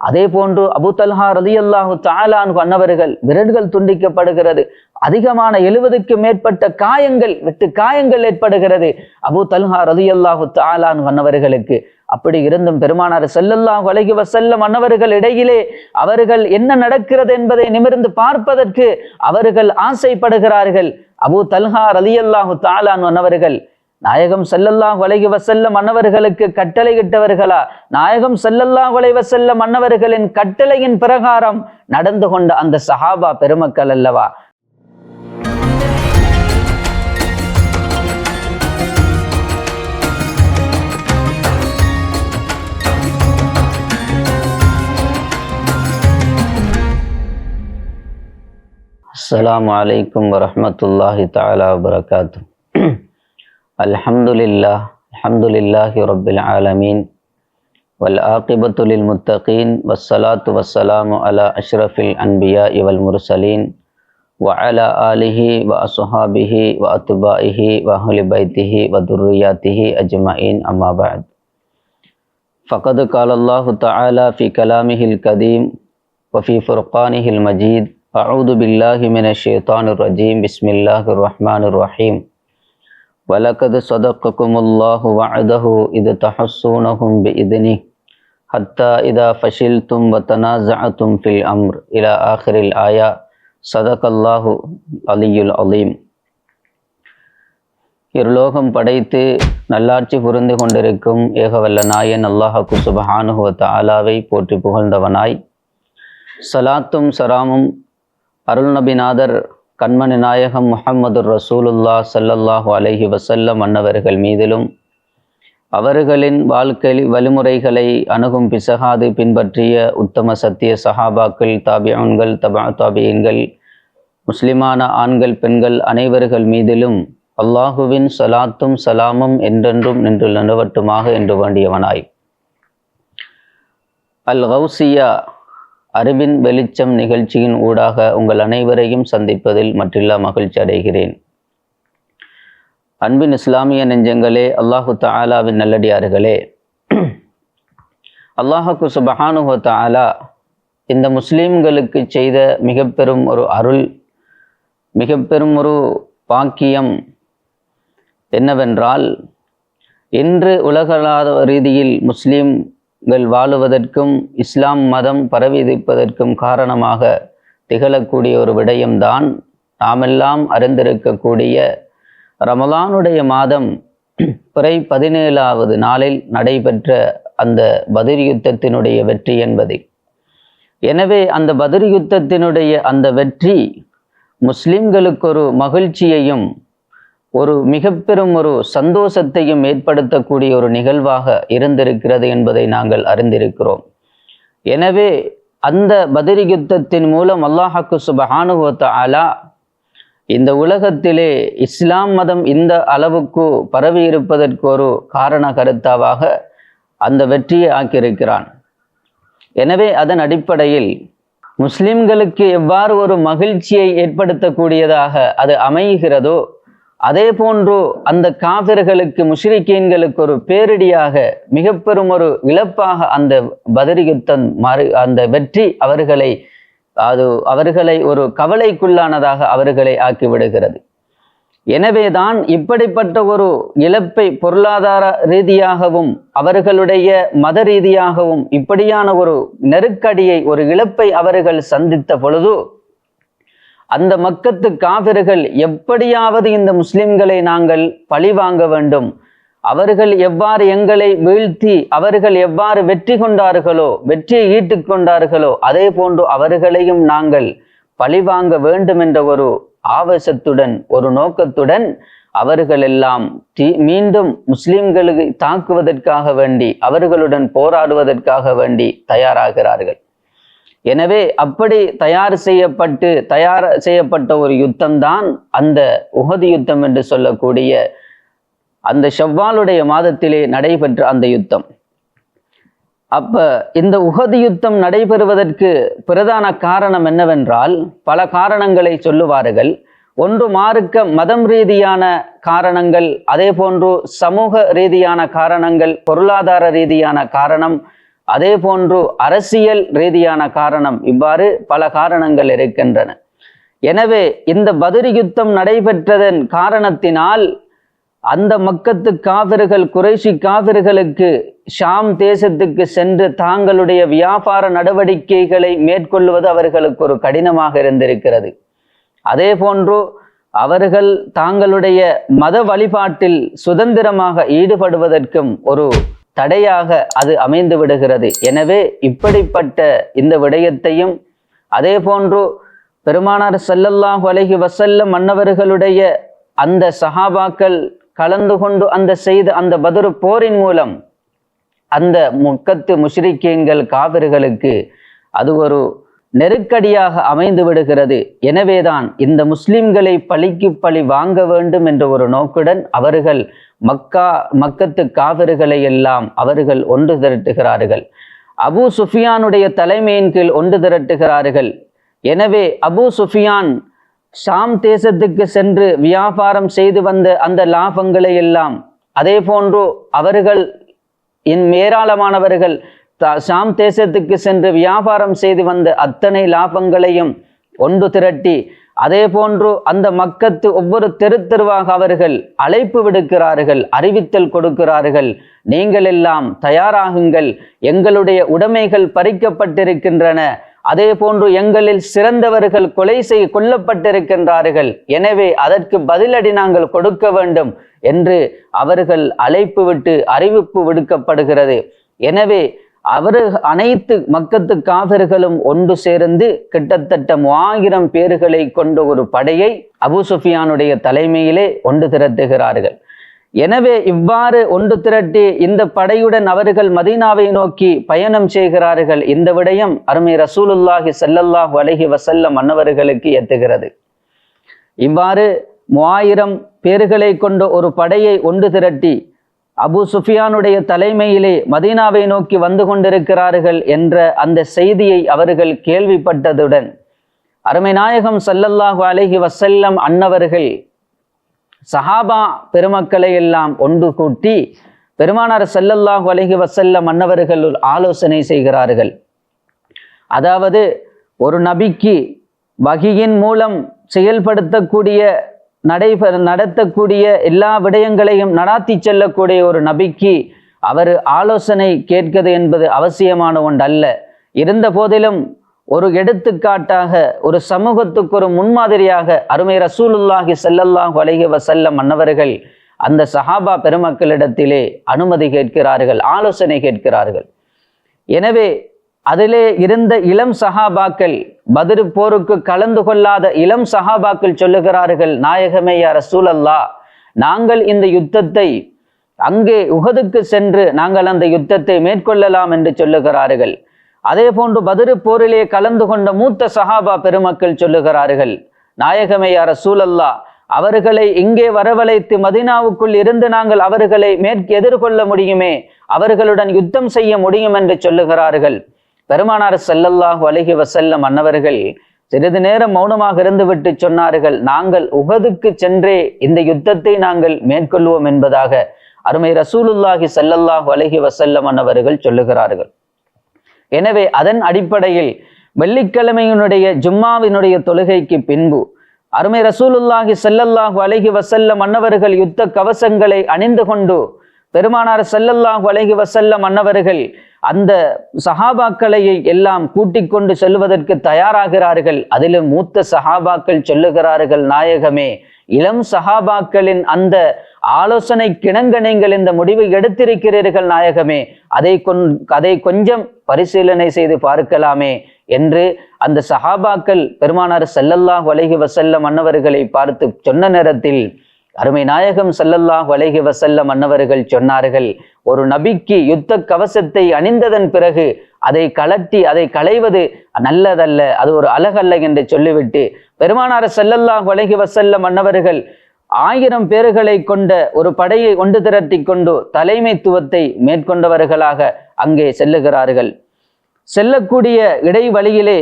அதே போன்று Abu Talha ரலியல்லாஹு தஆலா அன்ஹு அன்னவர்கள் விரல்கள் துண்டிக்கப்படுகிறது. அதிகமான 70க்கு மேற்பட்ட காயங்கள், வெட்டு காயங்கள் ஏற்படுகிறது அபூ தல்ஹா ரலியல்லாஹு தஆலா அன்ஹு அன்னவர்களுக்கு. அப்படி இருந்தும் பெருமானார் ஸல்லல்லாஹு அலைஹி வஸல்லம் அன்னவர்கள் இடையிலே அவர்கள் என்ன நடக்கிறது என்பதை நிமிர்ந்து பார்ப்பதற்கு அவர்கள் ஆசைப்படுகிறார்கள். அபூ தல்ஹா ரலியல்லாஹு தஆலா அன்ஹு அன்னவர்கள் நாயகம் ஸல்லல்லாஹு அலைஹி வஸல்லம் அன்னவர்களுக்கு கட்டளையிட்டவர்களா? நாயகம் ஸல்லல்லாஹு அலைஹி வஸல்லம் அன்னவர்களின் கட்டளையின் பிரகாரம் நடந்து கொண்ட அந்த சஹாபா பெருமக்கள் அல்லவா? அஸ்ஸலாமு அலைக்கும் வரஹ்மத்துல்லாஹி தஆலா வபரகாத்துஹு. அல்ஹம்துலில்லாஹி ரப்பில் ஆலமீன் வல் ஆகிபத்து லில் முத்தகீன் வஸ்ஸலாத்து வஸ்ஸலாமு அலா அஷ்ரஃபில் அன்பியாஇ வல் முர்சலீன் வ அலா ஆலிஹி வ அஸ்ஹாபிஹி வ அத்பாஇஹி வ அஹ்லி பைத்திஹி வ துர்ரிய்யாத்திஹி அஜ்மஈன். அம்மா பஅத். ஃபகத் கால அல்லாஹு தஆலா ஃபீ கலாமிஹில் கதீம் வ ஃபீ ஃபுர்கானிஹில் மஜீத். அஊது பில்லாஹி மினஷ் ஷைத்தானிர் ரஜீம். பிஸ்மில்லாஹிர் ரஹ்மானிர் ரஹீம். وَلَقَدْ صَدَقَكُمُ اللَّهُ وَعْدَهُ إِذْ تَحُسُّونَهُمْ بِإِذْنِهِ حَتَّى إِذَا فَشِلْتُمْ وَتَنَازَعْتُمْ فِي الْأَمْرِ إِلَى آخِرِ الْآيَةِ صَدَقَ اللَّهُ الْعَلِيُّ الْعَظِيمُ. இருலோகம் படைத்து நல்லாட்சி புரிந்து கொண்டிருக்கும் ஏகவல்ல நாயன் அல்லாஹ்வுக்கு சுப்ஹானஹு வ தஆலாவை போற்றி புகழ்ந்தவனாய், சலாத்தும் சலாமும் அருள் நபிநாதர் கண்மணி நாயகம் முஹம்மது ரசூலுல்லாஹ் ஸல்லல்லாஹு அலைஹி வஸல்லம் அன்னவர்கள் மீதிலும், அவர்களின் வாழ்க்கை வழிமுறைகளை அணுகும் பிசகாது பின்பற்றிய உத்தம சத்திய சஹாபாக்கள், தாபிஊன்கள், தபா தாபியீன்கள், முஸ்லிமான ஆண்கள் பெண்கள் அனைவர்கள் மீதிலும் அல்லாஹுவின் சலாத்தும் சலாமும் என்றென்றும் நின்று நிலவட்டுமாக என்று வேண்டியவனாய், அல் கௌசியா அறிவின் வெளிச்சம் நிகழ்ச்சியின் ஊடாக உங்கள் அனைவரையும் சந்திப்பதில் மற்றில்லா மகிழ்ச்சி அடைகிறேன். அன்பின் இஸ்லாமிய நெஞ்சங்களே, அல்லாஹு தஆலாவின் நல்லடியார்களே, அல்லாஹுக்கு சுப்ஹானஹு வ தஆலா இந்த முஸ்லீம்களுக்கு செய்த மிக பெரும் ஒரு அருள், மிக பெரும் ஒரு பாக்கியம் என்னவென்றால், இன்று உலகளாத ரீதியில் முஸ்லீம்கள் வாழுவதற்கும் இஸ்லாம் மதம் பரவியிருப்பதற்கும் காரணமாக திகழக்கூடிய ஒரு விடயம்தான் நாமெல்லாம் அறிந்திருக்கக்கூடிய ரமலானுடைய மாதம் பிறை 17வது நாளில் நடைபெற்ற அந்த பத்ர் யுத்தத்தினுடைய வெற்றி என்பது. எனவே அந்த பத்ர் யுத்தத்தினுடைய அந்த வெற்றி முஸ்லிம்களுக்கு ஒரு மகிழ்ச்சியையும் ஒரு மிக பெரும் ஒரு சந்தோஷத்தையும் ஏற்படுத்தக்கூடிய ஒரு நிகழ்வாக இருந்திருக்கிறது என்பதை நாங்கள் அறிந்திருக்கிறோம். எனவே அந்த பத்ர் யுத்தத்தின் மூலம் அல்லாஹ்வுக்கு சுப்ஹானஹு வ தஆலா இந்த உலகத்திலே இஸ்லாம் மதம் இந்த அளவுக்கு பரவி இருப்பதற்கு ஒரு காரண கருத்தாவாக அந்த வெற்றியை ஆக்கியிருக்கிறான். எனவே அதன் அடிப்படையில் முஸ்லிம்களுக்கு எவ்வாறு ஒரு மகிழ்ச்சியை ஏற்படுத்தக்கூடியதாக அது அமைகிறதோ, அதே போன்று அந்த காஃபிர்களுக்கு, முஷ்ரிக்கீன்களுக்கு ஒரு பேரிடியாக மிக பெரும் ஒரு இழப்பாக அந்த பத்ர் யுத்தம் அந்த வெற்றி அவர்களை ஒரு கவலைக்குள்ளானதாக அவர்களை ஆக்கிவிடுகிறது. எனவேதான் இப்படிப்பட்ட ஒரு இழப்பை பொருளாதார ரீதியாகவும் அவர்களுடைய மத ரீதியாகவும் இப்படியான ஒரு நெருக்கடியை, ஒரு இழப்பை அவர்கள் சந்தித்த பொழுது, அந்த மக்கத்து காஃபிர்கள் எப்படியாவது இந்த முஸ்லிம்களை நாங்கள் பழி வாங்க வேண்டும், அவர்கள் எவ்வாறு எங்களை வீழ்த்தி அவர்கள் எவ்வாறு வெற்றி கொண்டார்களோ, வெற்றியை ஈட்டுக் கொண்டார்களோ, அதே போன்று அவர்களையும் நாங்கள் பழி வாங்க வேண்டும் என்ற ஒரு ஆவேசத்துடன், ஒரு நோக்கத்துடன் அவர்கள் எல்லாம் மீண்டும் முஸ்லிம்களுக்கு தாக்குவதற்காக வேண்டி, அவர்களுடன் போராடுவதற்காக வேண்டி தயாராகிறார்கள். எனவே அப்படி தயார் செய்யப்பட்ட ஒரு யுத்தம்தான் அந்த உஹது யுத்தம் என்று சொல்லக்கூடிய அந்த ஷவ்வாலுடைய மாதத்திலே நடைபெற்ற அந்த யுத்தம். அப்ப இந்த உஹது யுத்தம் நடைபெறுவதற்கு பிரதான காரணம் என்னவென்றால், பல காரணங்களை சொல்லுவார்கள். ஒன்று மார்க்க மதம் ரீதியான காரணங்கள், அதே போன்று சமூக ரீதியான காரணங்கள், பொருளாதார ரீதியான காரணம், அதே போன்று அரசியல் ரீதியான காரணம், இவ்வாறு பல காரணங்கள் இருக்கின்றன. எனவே இந்த பத்ர் யுத்தம் நடைபெற்றதன் காரணத்தினால் அந்த மக்கத்து காபிர்கள், குறைஷி காபிர்களுக்கு ஷாம் தேசத்துக்கு சென்று தாங்களுடைய வியாபார நடவடிக்கைகளை மேற்கொள்வது அவர்களுக்கு ஒரு கடினமாக இருந்திருக்கிறது. அதே போன்று அவர்கள் தாங்களுடைய மத வழிபாட்டில் சுதந்திரமாக ஈடுபடுவதற்கும் ஒரு தடையாக அது அமைந்து விடுகிறது. எனவே இப்படிப்பட்ட இந்த விடயத்தையும், அதே போன்று பெருமானார் ஸல்லல்லாஹு அலைஹி வஸல்லம் மன்னவர்களுடைய அந்த சஹாபாக்கள் கலந்து கொண்டு அந்த பத்ர் போரின் மூலம் அந்த மக்கத்து முஷ்ரிக்கீன்கள் காபிர்களுக்கு அது ஒரு நெருக்கடியாக அமைந்து விடுகிறது. எனவேதான் இந்த முஸ்லிம்களை பழிக்கு பழி வாங்க வேண்டும் என்ற ஒரு நோக்குடன் அவர்கள் மக்கத்து காபிர்களை எல்லாம் அவர்கள் ஒன்று திரட்டுகிறார்கள். அபூ சுஃபியானுடைய தலைமையின் கீழ் ஒன்று திரட்டுகிறார்கள். எனவே அபூ சுஃபியான் ஷாம் தேசத்துக்கு சென்று வியாபாரம் செய்து வந்த அந்த லாபங்களை எல்லாம், அதே போன்று அவர்கள் ஏராளமானவர்கள் ஷாம் தேசத்துக்கு சென்று வியாபாரம் செய்து வந்த அத்தனை லாபங்களையும் ஒன்று திரட்டி, அதே போன்று அந்த மக்கத்து ஒவ்வொரு தெருவாக அவர்கள் அழைப்பு விடுக்கிறார்கள், அறிவித்தல் கொடுக்கிறார்கள். நீங்கள் எல்லாம் தயாராகுங்கள், எங்களுடைய உடைமைகள் பறிக்கப்பட்டிருக்கின்றன, அதே போன்று எங்களில் சிறந்தவர்கள் கொல்லப்பட்டிருக்கின்றார்கள். எனவே அதற்கு பதிலடி நாங்கள் கொடுக்க வேண்டும் என்று அவர்கள் அழைப்பு விட்டு அறிவிப்பு விடுக்கப்படுகிறது. எனவே அனைத்து மக்கத்து காபிர்களும் ஒன்று சேர்ந்து கிட்டத்தட்ட 3000 பேர்களை கொண்ட ஒரு படையை அபூ சுஃபியானுடைய தலைமையிலே ஒன்று திரட்டுகிறார்கள். எனவே இவ்வாறு ஒன்று திரட்டி இந்த படையுடன் அவர்கள் மதீனாவை நோக்கி பயணம் செய்கிறார்கள். இந்த விடயம் அருமை ரசூலுல்லாஹி ஸல்லல்லாஹு அலைஹி வஸல்லம் மன்னவர்களுக்கு எட்டுகிறது. இவ்வாறு 3000 பேர்களை கொண்ட ஒரு படையை ஒன்று திரட்டி அபூ சுஃபியானுடைய தலைமையிலே மதீனாவை நோக்கி வந்து கொண்டிருக்கிறார்கள் என்ற அந்த செய்தியை அவர்கள் கேள்விப்பட்டதுடன் அருமை நாயகம் ஸல்லல்லாஹு அலைஹி வஸல்லம் அன்னவர்கள் சஹாபா பெருமக்களை எல்லாம் ஒன்று கூட்டி பெருமானார் ஸல்லல்லாஹு அலைஹி வஸல்லம் அன்னவர்கள் ஆலோசனை செய்கிறார்கள். அதாவது ஒரு நபிக்கு வஹியின் மூலம் செயல்படுத்தக்கூடிய நடத்தக்கூடிய எல்லா விடயங்களையும் நடாத்தி செல்லக்கூடிய ஒரு நபிக்கு அவர் ஆலோசனை கேட்கிறது என்பது அவசியமான ஒன்றல்ல. இருந்த போதிலும் ஒரு எடுத்துக்காட்டாக, ஒரு சமூகத்துக்கு ஒரு முன்மாதிரியாக அருமை ரசூலுல்லாஹி ஸல்லல்லாஹு அலைஹி வஸல்லம் மன்னவர்கள் அந்த சஹாபா பெருமக்களிடத்திலே அனுமதி கேட்கிறார்கள், ஆலோசனை கேட்கிறார்கள். எனவே அதிலே இருந்த இளம் சஹாபாக்கள், பத்ர் போருக்கு கலந்து கொள்ளாத இளம் சஹாபாக்கள் சொல்லுகிறார்கள், நாயகமே யா ரசூலல்லாஹ், நாங்கள் இந்த யுத்தத்தை அங்கே உஹதுக்கு சென்று நாங்கள் அந்த யுத்தத்தை மேற்கொள்ளலாம் என்று சொல்லுகிறார்கள். அதே போன்று பத்ர் போரிலே கலந்து கொண்ட மூத்த சஹாபா பெருமக்கள் சொல்லுகிறார்கள், நாயகமே யா ரசூலல்லாஹ், அவர்களை இங்கே வரவழைத்து மதீனாவுக்குள் இருந்து நாங்கள் அவர்களை எதிர்கொள்ள முடியுமே, அவர்களுடன் யுத்தம் செய்ய முடியும் என்று சொல்லுகிறார்கள். பெருமானார் ஸல்லல்லாஹு அலைஹி வஸல்லம் அன்னவர்கள் சிறிது நேரம் மௌனமாக இருந்துவிட்டு சொன்னார்கள், நாங்கள் உஹதுக்கு சென்றே இந்த யுத்தத்தை நாங்கள் மேற்கொள்வோம் என்பதாக அருமை ரசூலுல்லாஹி ஸல்லல்லாஹு அலைஹி வஸல்லம் அன்னவர்கள் சொல்லுகிறார்கள். எனவே அதன் அடிப்படையில் வெள்ளிக்கிழமையினுடைய ஜும்மாவினுடைய தொழுகைக்கு பின்பு அருமை ரசூலுல்லாஹி ஸல்லல்லாஹு அலைஹி வஸல்லம் அன்னவர்கள் யுத்த கவசங்களை அணிந்து கொண்டு பெருமானார் ஸல்லல்லாஹு அலைஹி வஸல்லம் அன்னவர்கள் அந்த சஹாபாக்களை எல்லாம் கூட்டிக் கொண்டு செல்வதற்கு தயாராகிறார்கள். அதிலும் மூத்த சஹாபாக்கள் சொல்லுகிறார்கள், நாயகமே, இளம் சஹாபாக்களின் அந்த ஆலோசனை கிணங்க நீங்கள் இந்த முடிவை எடுத்திருக்கிறீர்கள் நாயகமே, அதை கொஞ்சம் பரிசீலனை செய்து பார்க்கலாமே என்று அந்த சஹாபாக்கள் பெருமானார் ஸல்லல்லாஹு அலைஹி வஸல்லம் அன்னவர்களை பார்த்து சொன்ன நேரத்தில் அருமை நாயகம் ஸல்லல்லாஹு அலைஹி வஸல்லம் அன்னவர்கள் சொன்னார்கள், ஒரு நபிக்கு யுத்த கவசத்தை அணிந்ததன் பிறகு அதை களைவது நல்லதல்ல, அது ஒரு அழகல்ல என்று சொல்லிவிட்டு பெருமானார் ஸல்லல்லாஹு அலைஹி வஸல்லம் அன்னவர்கள் 1000 பேர்களை கொண்ட ஒரு படையை ஒன்று திரட்டி கொண்டு தலைமைத்துவத்தை மேற்கொண்டவர்களாக அங்கே செல்லுகிறார்கள். செல்லக்கூடிய இடைவழியிலே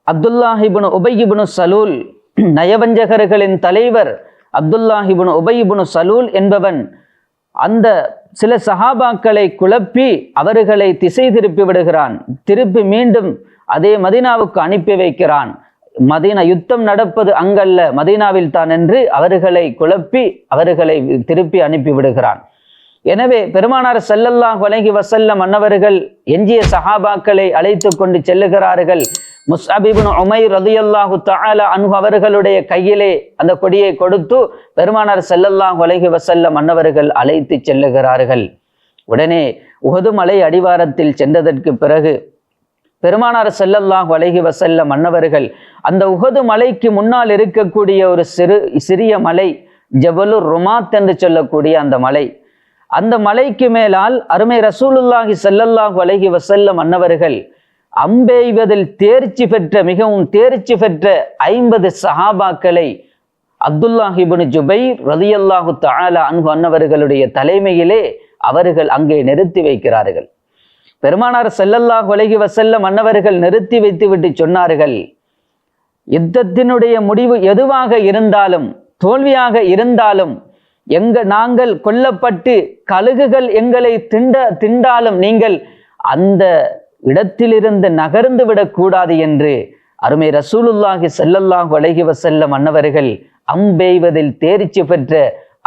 அப்துல்லாஹ் இப்னு உபய் இப்னு சலூல், நயவஞ்சகர்களின் தலைவர் அப்துல்லாஹ் இப்னு உபய் இப்னு சலூல் என்பவன் அந்த சில சஹாபாக்களை குழப்பி அவர்களை திசை திருப்பி விடுகிறான். திருப்பி மீண்டும் அதே மதீனாவுக்கு அனுப்பி வைக்கிறான். மதீனா யுத்தம் நடப்பது அங்கல்ல, மதீனாவில் தான் என்று அவர்களை குழப்பி அவர்களை திருப்பி அனுப்பி விடுகிறான். எனவே பெருமானார் ஸல்லல்லாஹு அலைஹி வஸல்லம் அன்னவர்கள் எஞ்சிய சஹாபாக்களை அழைத்து கொண்டு செல்லுகிறார்கள். முஸ்அப் இப்னு உமைர் ரலியல்லாஹு தஆலா அன்ஹு அவர்களுடைய கையிலே அந்த கொடியை கொடுத்து பெருமானார் ஸல்லல்லாஹு அலைஹி வஸல்லம் அன்னவர்கள் அழைத்து செல்லுகிறார்கள். உடனே உஹது மலை அடிவாரத்தில் சென்றதற்கு பிறகு பெருமானார் ஸல்லல்லாஹு அலைஹி வஸல்லம் அன்னவர்கள் அந்த உஹது மலைக்கு முன்னால் இருக்கக்கூடிய ஒரு சிறிய மலை, ஜபலுர் ருமாத் என்று சொல்லக்கூடிய அந்த மலை, அந்த மலைக்கு மேலால் அருமை ரசூலுல்லாஹி ஸல்லல்லாஹு அலைஹி வஸல்லம் அன்னவர்கள் அம்பெய்வதில் மிகவும் தேர்ச்சி பெற்ற 50 சஹாபாக்களை அப்துல்லாஹ் இப்னு ஜுபைர் ரலியல்லாஹு தஆலா அன்ஹு அன்னவர்களுடைய தலைமையிலே அவர்கள் அங்கே நிறுத்தி வைக்கிறார்கள். பெருமானார் ஸல்லல்லாஹு அலைஹி வஸல்லம் அன்னவர்கள் நிறுத்தி வைத்துவிட்டு சொன்னார்கள், யுத்தத்தினுடைய முடிவு எதுவாக இருந்தாலும், தோல்வியாக இருந்தாலும், நாங்கள் கொல்லப்பட்டு கழுகுகள் எங்களை திண்டாலும் நீங்கள் அந்த இடத்திலிருந்து நகர்ந்து விடக்கூடாது என்று அருமை ரசூலுல்லாஹி ஸல்லல்லாஹு அலைஹி வஸல்லம் அன்னவர்கள் அம்பெய்வதில் தேர்ச்சி பெற்ற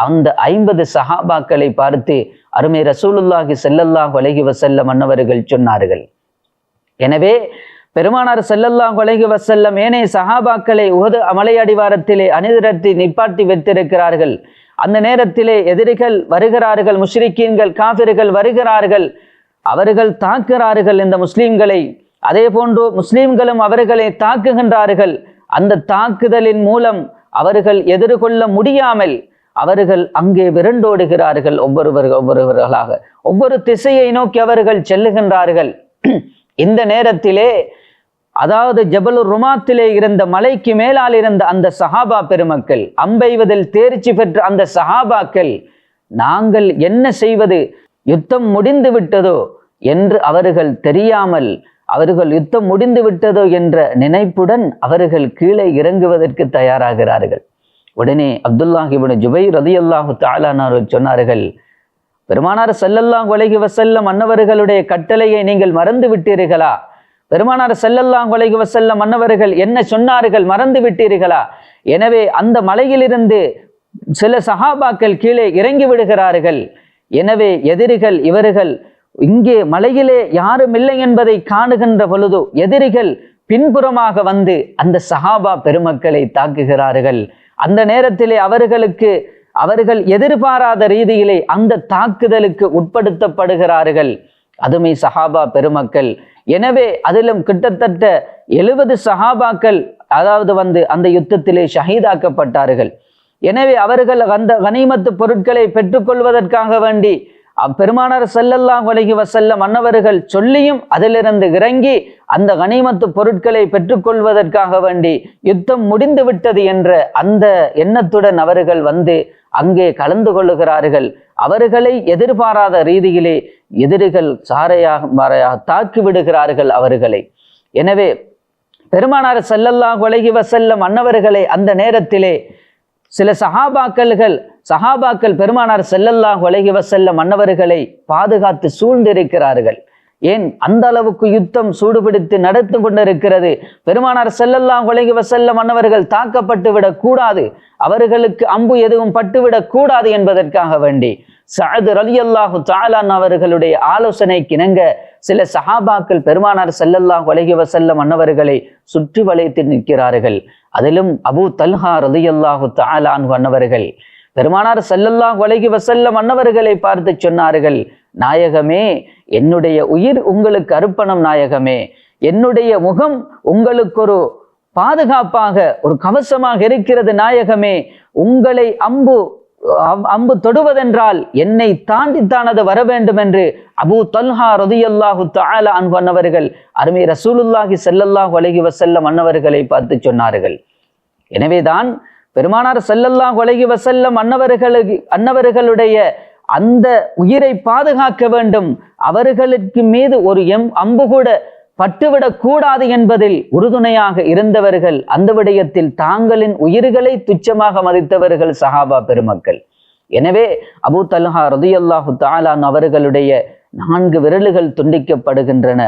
அந்த 50 சஹாபாக்களை பார்த்து அருமை ரசூலுல்லாஹி ஸல்லல்லாஹு அலைஹி வஸல்லம் அன்னவர்கள் சொன்னார்கள். எனவே பெருமானார் ஸல்லல்லாஹு அலைஹி வஸல்லம் ஏனைய சஹாபாக்களை உஹது மலை அடிவாரத்திலே அணிதிரட்டி நிப்பாட்டி வைத்திருக்கிறார்கள். அந்த நேரத்திலே எதிரிகள் வருகிறார்கள், முஷ்ரிக்கீன்கள் காஃபிர்கள் வருகிறார்கள், அவர்கள் தாக்குகிறார்கள் இந்த முஸ்லிம்களை. அதே போன்று முஸ்லிம்களும் அவர்களை தாக்குகின்றார்கள். அந்த தாக்குதலின் மூலம் அவர்கள் எதிர்கொள்ள முடியாமல் அவர்கள் அங்கே விரண்டோடுகிறார்கள். ஒவ்வொருவர்களாக ஒவ்வொரு திசையை நோக்கி அவர்கள் செல்லுகின்றார்கள். இந்த நேரத்திலே அதாவது ஜபலுர் ருமாத்திலே இருந்த மலைக்கு மேலால் இருந்த அந்த சஹாபா பெருமக்கள், அம்பெய்வதில் தேர்ச்சி பெற்ற அந்த சஹாபாக்கள், நாங்கள் என்ன செய்வது, யுத்தம் முடிந்து விட்டதோ என்று அவர்கள் தெரியாமல், அவர்கள் யுத்தம் முடிந்து விட்டதோ என்ற நினைப்புடன் அவர்கள் கீழே இறங்குவதற்கு தயாராகிறார்கள். உடனே அப்துல்லாஹ் இப்னு ஜுபைர் ரலியல்லாஹு தஆலா அவர்கள் சொன்னார்கள், பெருமானார் ஸல்லல்லாஹு அலைஹி வஸல்லம் அன்னவர்களுடைய கட்டளையை நீங்கள் மறந்து விட்டீர்களா? பெருமானார் ஸல்லல்லாஹு அலைஹி வஸல்லம் அன்னவர்கள் என்ன சொன்னார்கள் மறந்து விட்டீர்களா? எனவே அந்த மலையிலிருந்து சில சஹாபாக்கள் கீழே இறங்கி விடுகிறார்கள். எனவே எதிரிகள் இவர்கள் இங்கே மலையிலே யாரும் இல்லை என்பதை காணுகின்ற பொழுது எதிரிகள் பின்புறமாக வந்து அந்த சஹாபா பெருமக்களை தாக்குகிறார்கள். அந்த நேரத்திலே அவர்கள் எதிர்பாராத ரீதியிலே அந்த தாக்குதலுக்கு உட்படுத்தப்படுகிறார்கள் அதுமை சஹாபா பெருமக்கள். எனவே அதிலும் கிட்டத்தட்ட 70 சஹாபாக்கள் அதாவது அந்த யுத்தத்திலே ஷஹீதாக்கப்பட்டார்கள். எனவே அவர்கள் அந்த கனிமத்து பொருட்களை பெற்றுக்கொள்வதற்காக வேண்டி பெருமானார் ஸல்லல்லாஹு அலைஹி வஸல்லம் அன்னவர்கள் சொல்லியும் அதிலிருந்து இறங்கி அந்த கனிமத்து பொருட்களை பெற்றுக்கொள்வதற்காக வேண்டி யுத்தம் முடிந்து விட்டது என்ற அந்த எண்ணத்துடன் அவர்கள் அங்கே கலந்து கொள்ளுகிறார்கள். அவர்களை எதிர்பாராத ரீதியிலே எதிரிகள் சாரையாக தாக்கி விடுகிறார்கள் அவர்களை. எனவே பெருமானார் ஸல்லல்லாஹு அலைஹி வஸல்லம் அன்னவர்களை அந்த நேரத்திலே சில சஹாபாக்கள் பெருமானார் ஸல்லல்லாஹு அலைஹி வஸல்லம் அன்னவர்களை பாதுகாத்து சூழ்ந்திருக்கிறார்கள். ஏன் அந்த அளவுக்கு யுத்தம் சூடுபிடித்து நடந்து கொண்டிருக்கிறது. பெருமானார் ஸல்லல்லாஹு அலைஹி வஸல்லம் அன்னவர்கள் தாக்கப்பட்டு விடக்கூடாது, அவர்களுக்கு அம்பு எதுவும் பட்டுவிடக் கூடாது என்பதற்காக வேண்டி சஅத் ரலியல்லாஹு தஆலா அவர்களுடைய ஆலோசனைக்கு இணங்க சில சஹாபாக்கள் பெருமானார் ஸல்லல்லாஹு அலைஹி வஸல்லம் அன்னவர்களை சுற்றி வளைத்து நிற்கிறார்கள். அதிலும் அபூ தல்ஹா ரலியல்லாஹு தஆலா அன்ஹு அன்னவர்கள் பெருமானார் ஸல்லல்லாஹு அலைஹி வஸல்லம் அன்னவர்களை பார்த்து சொன்னார்கள், நாயகமே, என்னுடைய உயிர் உங்களுக்கு அர்ப்பணம் நாயகமே, என்னுடைய முகம் உங்களுக்கு ஒரு பாதுகாப்பாக ஒரு கவசமாக இருக்கிறது நாயகமே, உங்களை அம்பு தொடுவதென்றால் என்னை தாண்டித்தான் அது வர வேண்டும் என்று அபூ தல்ஹா ரலியல்லாஹு தஆலா அன்ஹு அன்னவர்கள் அருமை ரசூலுல்லாஹி ஸல்லல்லாஹு அலைஹி வஸல்லம் அன்னவர்களை பார்த்து சொன்னார்கள். எனவேதான் பெருமானார் ஸல்லல்லாஹு அலைஹி வஸல்லம் அன்னவர்களுடைய அந்த உயிரை பாதுகாக்க வேண்டும், அவர்களுக்கு மீது ஒரு அம்பு கூட பட்டுவிடக் கூடாது என்பதில் உறுதுணையாக இருந்தவர்கள், அந்த விடயத்தில் தாங்களின் உயிர்களை துச்சமாக மதித்தவர்கள் சஹாபா பெருமக்கள். எனவே அபூ தல்ஹா ரலியல்லாஹு தஆலா அவர்களுடைய 4 விரல்கள் துண்டிக்கப்படுகின்றன.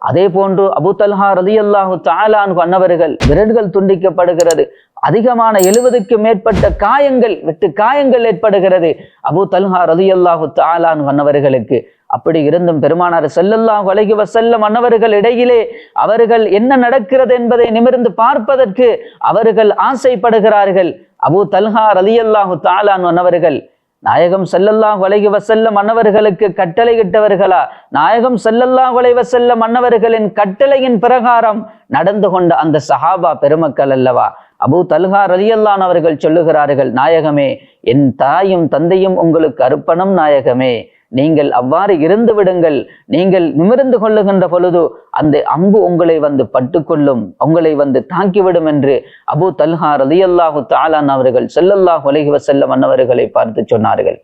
அதே போன்று அபூ தல்ஹா ரலியல்லாஹு தஆலா அன்னவர்கள் விரல்கள் துண்டிக்கப்படுகிறது. அதிகமான 70க்கு மேற்பட்ட காயங்கள் ஏற்படுகிறது அபூ தல்ஹா ரலியல்லாஹு தஆலா அன்னவர்களுக்கு. அப்படி இருந்தும் பெருமானார் ஸல்லல்லாஹு அலைஹி வஸல்லம் அன்னவர்கள் இடையிலே அவர்கள் என்ன நடக்கிறது என்பதை நிமிர்ந்து பார்ப்பதற்கு அவர்கள் ஆசைப்படுகிறார்கள். அபூ தல்ஹா ரலியல்லாஹு தஆலா அன்னவர்கள் நாயகம் ஸல்லல்லாஹு அலைஹி வஸல்லம் அன்னவர்களுக்கு கட்டளையிட்டவர்களா? நாயகம் ஸல்லல்லாஹு அலைஹி வஸல்லம் அன்னவர்களின் கட்டளையின் பிரகாரம் நடந்து கொண்ட அந்த சஹாபா பெருமக்கள் அல்லவா? அபூ தல்ஹா ரலியல்லாஹு அவர்கள் சொல்லுகிறார்கள், நாயகமே, என் தாயும் தந்தையும் உங்களுக்கு அர்ப்பணம் நாயகமே, நீங்கள் அவ்வாறு இருந்து விடுங்கள். நீங்கள் நிமிர்ந்து கொள்ளுகின்ற பொழுது அந்த அம்பு உங்களை வந்து பட்டுக்கொள்ளும், உங்களை வந்து தாக்கிவிடும் என்று அபூ தல்ஹா ரலியல்லாஹு தஆலா அவர்கள் ஸல்லல்லாஹு அலைஹி வஸல்லம் அன்னவர்களை பார்த்து சொன்னார்கள்.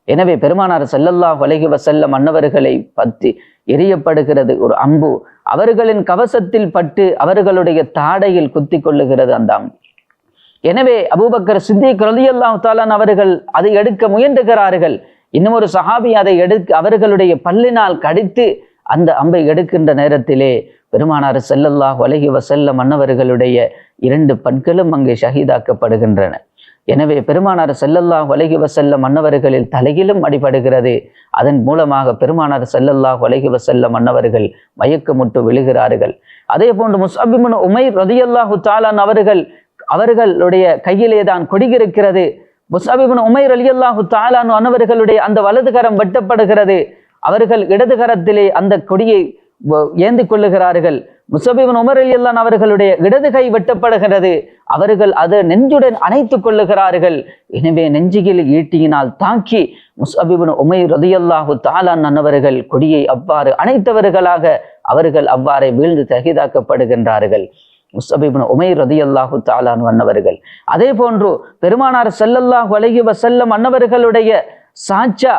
எனவே பெருமானார் ஸல்லல்லாஹு அலைஹி வஸல்லம் அன்னவர்களை பற்றி எரியப்படுகிறது ஒரு அம்பு. அவர்களின் கவசத்தில் பட்டு அவர்களுடைய தாடையில் குத்தி கொள்ளுகிறது அந்த அம்பு. எனவே அபூபக்கர் சித்திக் ரலியல்லாஹு தஆலா அவர்கள் அதை எடுக்க முயன்றுகிறார்கள். இன்னும் ஒரு சஹாபி அதை அவர்களுடைய பல்லினால் கடித்து அந்த அம்பை எடுக்கின்ற நேரத்திலே பெருமானார் ஸல்லல்லாஹு அலைஹி வஸல்லம் அன்னவர்களுடைய 2 பற்களும் அங்கே ஷஹீதாக்கப்படுகின்றன. எனவே பெருமானார் ஸல்லல்லாஹு அலைஹி வஸல்லம் அன்னவர்களில் தலையிலும் அடிபடுகிறது. அதன் மூலமாக பெருமானார் ஸல்லல்லாஹு அலைஹி வஸல்லம் அன்னவர்கள் மயக்கமுற்று விழுகிறார்கள். அதே போன்று முஸ்அப் இப்னு உமைர் ரலியல்லாஹு தஆலா அவர்களுடைய கையிலே தான் கொடி இருக்கிறது. முஸ்அப் இப்னு உமைர் ரலியல்லாஹு தஆலா அன்னவர்களுடைய அந்த வலது கரம் வெட்டப்படுகிறது. அவர்கள் இடது கரத்திலே அந்த கொடியை ஏந்தி கொள்ளுகிறார்கள். முஸ்அப் இப்னு உமர் ரலியல்லாஹு அவர்களுடைய இடது கை வெட்டப்படுகிறது. அவர்கள் அதை நெஞ்சுடன் அணைத்துக் கொள்ளுகிறார்கள். எனவே நெஞ்சில் ஈட்டியினால் தாக்கி முஸ்அப் இப்னு உமைர் ரலியல்லாஹு தஆலா அன்னவர்கள் கொடியை அவ்வாறு அணைத்தவர்களாக அவர்கள் அவ்வாறே வீழ்ந்து ஷஹீதாக்கப்படுகின்றார்கள். முஸ்அப் இப்னு உமைர் ரலியல்லாஹு தஆலா அன்னவர்கள். அதே போன்று பெருமானார் ஸல்லல்லாஹு அலைஹி வஸல்லம் அன்னவர்களுடைய சாச்சா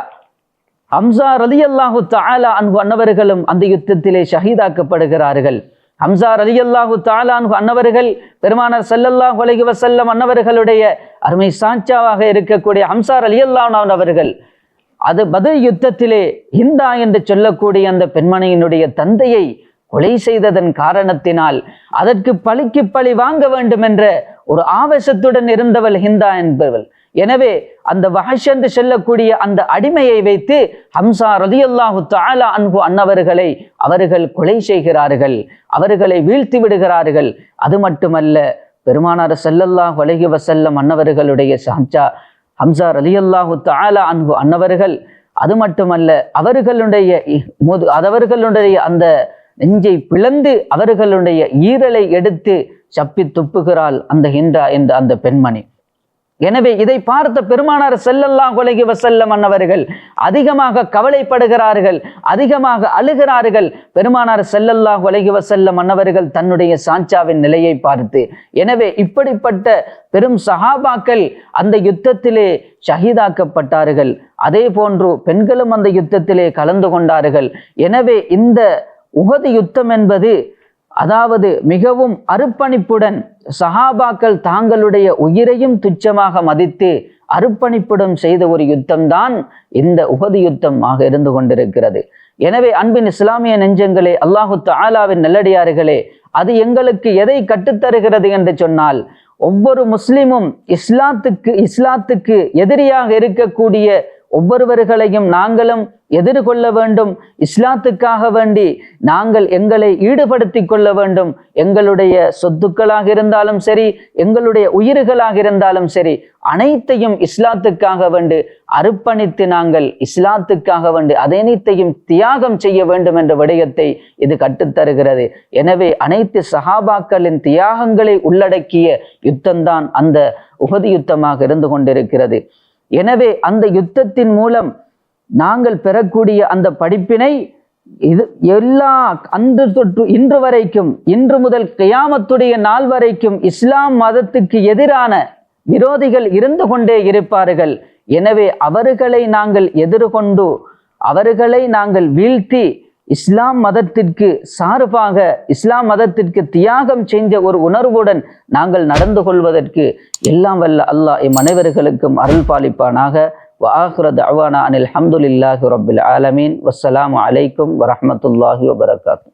ஹம்ஸா ரலியல்லாஹு தஆலா அன்னவர்களும் அந்த யுத்தத்திலே ஷஹீதாக்கப்படுகிறார்கள். ஹம்ஸா ரலியல்லாஹு தஆலா அன்னவர்கள் பெருமானார் ஸல்லல்லாஹு அலைஹி வஸல்லம் அன்னவர்களுடைய அருமை சாச்சாவாக இருக்கக்கூடிய ஹம்ஸா ரலியல்லாஹு அவர்கள் அது பத்ர் யுத்தத்திலே ஹிந்தா என்று சொல்லக்கூடிய அந்த பெண்மணியினுடைய தந்தையை கொலை செய்ததன் காரணத்தினால் அதற்கு பழிக்கு பழி வாங்க வேண்டும் என்ற ஒரு ஆவேசத்துடன் இருந்தவள் ஹிந்தா என்பவள். எனவே அந்த வஹஷ் என்று சொல்லக்கூடிய அந்த அடிமையை வைத்து ஹம்ஸா ரலியல்லாஹு தஆலா அன்னவர்களை அவர்கள் கொலை செய்கிறார்கள், அவர்களை வீழ்த்தி விடுகிறார்கள். அது மட்டுமல்ல, பெருமானார் ஸல்லல்லாஹு அலைஹி வஸல்லம் அன்னவர்களுடைய சாச்சா ஹம்ஸா ரலியல்லாஹு தஆலா அன்னவர்கள் அது மட்டுமல்ல அவர்களுடைய அந்த நெஞ்சை பிளந்து அவர்களுடைய ஈரலை எடுத்து சப்பி துப்புகிறாள் அந்த ஹிந்தா என்ற அந்த பெண்மணி. எனவே இதை பார்த்த பெருமானார் ஸல்லல்லாஹு அலைஹி வஸல்லம் அன்னவர்கள் அதிகமாக கவலைப்படுகிறார்கள், அதிகமாக அழுகிறார்கள். பெருமானார் ஸல்லல்லாஹு அலைஹி வஸல்லம் அன்னவர்கள் தன்னுடைய சாச்சாவின் நிலையை பார்த்து. எனவே இப்படிப்பட்ட பெரும் சஹாபாக்கள் அந்த யுத்தத்திலே ஷஹீதாக்கப்பட்டார்கள். அதே போன்று பெண்களும் அந்த யுத்தத்திலே கலந்து கொண்டார்கள். எனவே இந்த உஹது யுத்தம் என்பது அதாவது மிகவும் அர்ப்பணிப்புடன் சஹாபாக்கள் தாங்களுடைய உயிரையும் துச்சமாக மதித்து அர்ப்பணிப்புடன் செய்த ஒரு யுத்தம்தான் இந்த உஹது யுத்தமாக இருந்து கொண்டிருக்கிறது. எனவே அன்பின் இஸ்லாமிய நெஞ்சங்களே, அல்லாஹு தஆலாவின் நல்லடியார்களே, அது எங்களுக்கு எதை கற்றுத்தருகிறது என்று சொன்னால், ஒவ்வொரு முஸ்லிமும் இஸ்லாத்துக்கு எதிரியாக இருக்கக்கூடிய ஒவ்வொருவர்களையும் நாங்களும் எதிர்கொள்ள வேண்டும். இஸ்லாத்துக்காக வேண்டி நாங்கள் எங்களை ஈடுபடுத்தி கொள்ள வேண்டும். எங்களுடைய சொத்துக்களாக இருந்தாலும் சரி, எங்களுடைய உயிர்களாக இருந்தாலும் சரி, அனைத்தையும் இஸ்லாத்துக்காக வேண்டி அர்ப்பணித்து நாங்கள் இஸ்லாத்துக்காக வேண்டி அனைத்தையும் தியாகம் செய்ய வேண்டும் என்ற விடயத்தை இது கற்றுத்தருகிறது. எனவே அனைத்து சஹாபாக்களின் தியாகங்களை உள்ளடக்கிய யுத்தம்தான் அந்த உஹது யுத்தமாக இருந்து கொண்டிருக்கிறது. எனவே அந்த யுத்தத்தின் மூலம் நாங்கள் பெறக்கூடிய அந்த படிப்பினை இது எல்லா அன்று தொற்று இன்று வரைக்கும், இன்று முதல் கியாமத்துடைய நாள் வரைக்கும் இஸ்லாம் மதத்துக்கு எதிரான விரோதிகள் இருந்து கொண்டே இருப்பார்கள். எனவே அவர்களை நாங்கள் எதிர்கொண்டு அவர்களை நாங்கள் வீழ்த்தி இஸ்லாம் மதத்திற்கு சார்பாக இஸ்லாம் மதத்திற்கு தியாகம் செஞ்ச ஒரு உணர்வுடன் நாங்கள் நடந்து கொள்வதற்கு எல்லாம் வல்ல அல்லாஹ் எம் அனைவர்களுக்கும் அருள் பாலிப்பானாக. வஆகிரு தஅவானா அனில் ஹம்துலில்லாஹி ரப்பில் ஆலமீன். வஸ்ஸலாமு அலைக்கும் வரஹ்மத்துல்லாஹி வபரகாத்துஹு.